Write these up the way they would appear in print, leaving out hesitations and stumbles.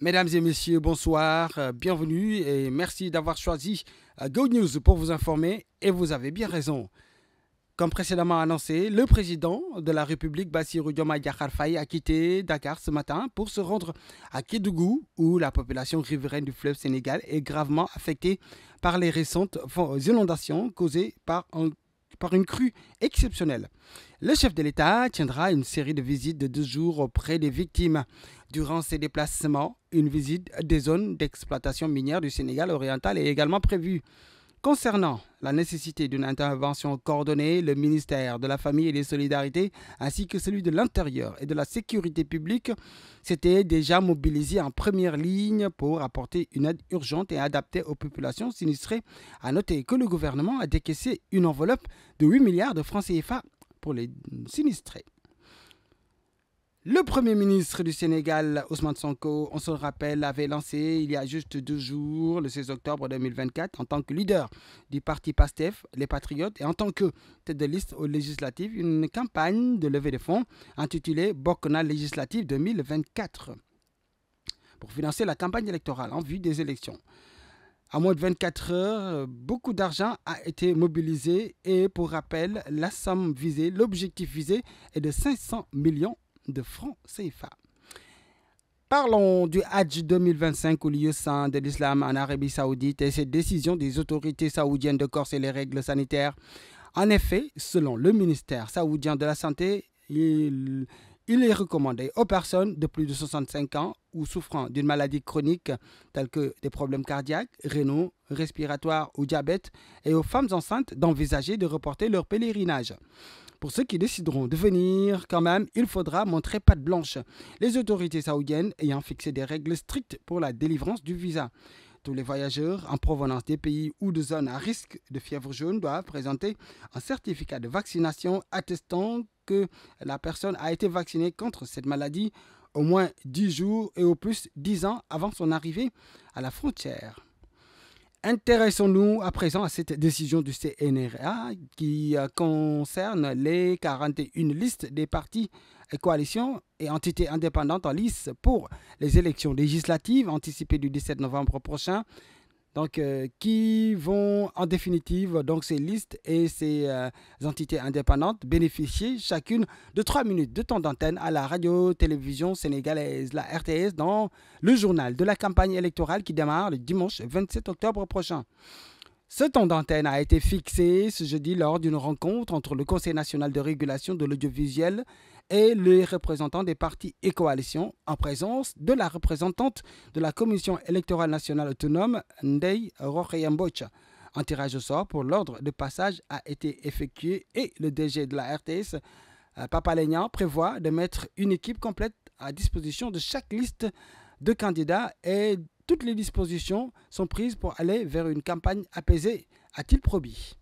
Mesdames et messieurs, bonsoir, bienvenue et merci d'avoir choisi Go News pour vous informer et vous avez bien raison. Comme précédemment annoncé, le président de la République, Bassirou Diomaye Diakhar Faye, a quitté Dakar ce matin pour se rendre à Kédougou, où la population riveraine du fleuve Sénégal est gravement affectée par les récentes inondations causées par une crue exceptionnelle. Le chef de l'État tiendra une série de visites de 2 jours auprès des victimes. Durant ces déplacements, une visite des zones d'exploitation minière du Sénégal oriental est également prévue. Concernant la nécessité d'une intervention coordonnée, le ministère de la Famille et des Solidarités ainsi que celui de l'Intérieur et de la Sécurité publique s'étaient déjà mobilisés en première ligne pour apporter une aide urgente et adaptée aux populations sinistrées. À noter que le gouvernement a décaissé une enveloppe de 8 milliards de francs CFA pour les sinistrés. Le Premier ministre du Sénégal, Ousmane Sonko, on se le rappelle, avait lancé il y a juste 2 jours, le 16 octobre 2024, en tant que leader du parti PASTEF, les Patriotes, et en tant que tête de liste aux législatives, une campagne de levée de fonds intitulée Bokna législative 2024 pour financer la campagne électorale en vue des élections. À moins de 24 heures, beaucoup d'argent a été mobilisé et pour rappel, la somme visée, l'objectif visé est de 500 millions de francs CFA. Parlons du Hajj 2025 au lieu saint de l'islam en Arabie Saoudite et cette décision des autorités saoudiennes de corser les règles sanitaires. En effet, selon le ministère saoudien de la Santé, il est recommandé aux personnes de plus de 65 ans ou souffrant d'une maladie chronique telle que des problèmes cardiaques, rénaux, respiratoires ou diabète et aux femmes enceintes d'envisager de reporter leur pèlerinage. Pour ceux qui décideront de venir, quand même, il faudra montrer patte blanche. Les autorités saoudiennes ayant fixé des règles strictes pour la délivrance du visa. Tous les voyageurs en provenance des pays ou de zones à risque de fièvre jaune doivent présenter un certificat de vaccination attestant que la personne a été vaccinée contre cette maladie au moins 10 jours et au plus 10 ans avant son arrivée à la frontière. Intéressons-nous à présent à cette décision du CNRA qui concerne les 41 listes des partis et coalitions et entités indépendantes en lice pour les élections législatives anticipées du 17 novembre prochain. Donc, qui vont en définitive, donc ces listes et ces entités indépendantes bénéficier chacune de 3 minutes de temps d'antenne à la radio-télévision sénégalaise, la RTS, dans le journal de la campagne électorale qui démarre le dimanche 27 octobre prochain. Ce temps d'antenne a été fixé ce jeudi lors d'une rencontre entre le Conseil national de régulation de l'audiovisuel et les représentants des partis et coalitions en présence de la représentante de la Commission électorale nationale autonome, Ndeye Rokhaya-Mbodja. Un tirage au sort pour l'ordre de passage a été effectué et le DG de la RTS, Papa Lénian, prévoit de mettre une équipe complète à disposition de chaque liste de candidats et toutes les dispositions sont prises pour aller vers une campagne apaisée, a-t-il promis.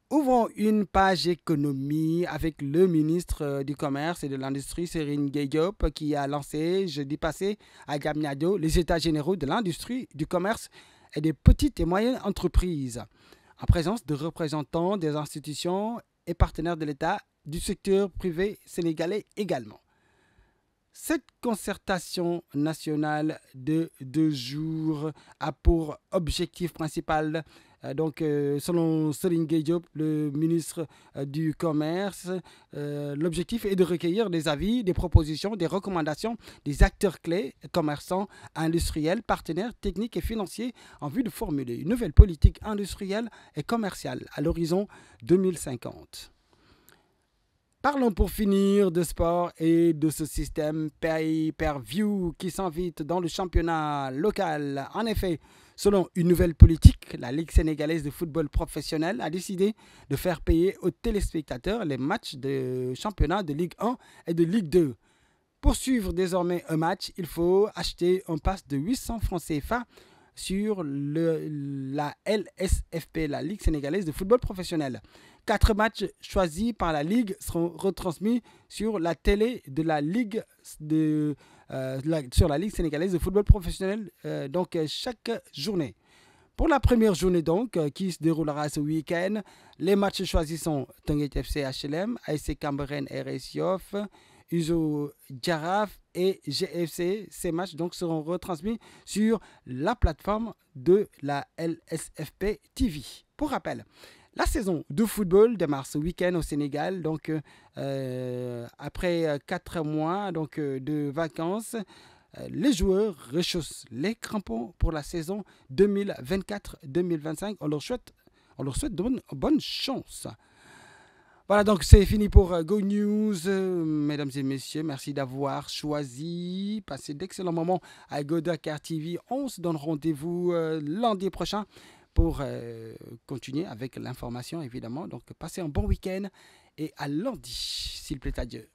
Ouvrons une page économie avec le ministre du Commerce et de l'Industrie, Serigne Gueye Diop, qui a lancé jeudi passé à Diamniadio les états généraux de l'industrie, du commerce et des petites et moyennes entreprises, en présence de représentants des institutions et partenaires de l'État, du secteur privé sénégalais également. Cette concertation nationale de 2 jours a pour objectif principal, selon Serigne Gueye Diop, le ministre du Commerce, l'objectif est de recueillir des avis, des propositions, des recommandations des acteurs clés, commerçants, industriels, partenaires techniques et financiers en vue de formuler une nouvelle politique industrielle et commerciale à l'horizon 2050. Parlons pour finir de sport et de ce système pay-per-view qui s'invite dans le championnat local. En effet, selon une nouvelle politique, la Ligue sénégalaise de football professionnel a décidé de faire payer aux téléspectateurs les matchs de championnat de Ligue 1 et de Ligue 2. Pour suivre désormais un match, il faut acheter un pass de 800 francs CFA sur la LSFP, la Ligue sénégalaise de football professionnel. 4 matchs choisis par la Ligue seront retransmis sur la télé de la Ligue sur la Ligue sénégalaise de football professionnel chaque journée. Pour la première journée qui se déroulera ce week-end, les matchs choisis sont Teungueth FC HLM, ASC Cambérène RS Yoff, Uzo Giraffe et GFC. Ces matchs donc seront retransmis sur la plateforme de la LSFP TV. Pour rappel, la saison de football démarre ce week-end au Sénégal. Donc, après 4 mois donc, de vacances, les joueurs rechaussent les crampons pour la saison 2024-2025. On leur souhaite bonne chance. Voilà, donc c'est fini pour Go News. Mesdames et messieurs, merci d'avoir choisi. Passez d'excellents moments à Go Dakar TV. On se donne rendez-vous lundi prochain pour continuer avec l'information, évidemment. Donc, passez un bon week-end et à lundi, s'il plaît à Dieu.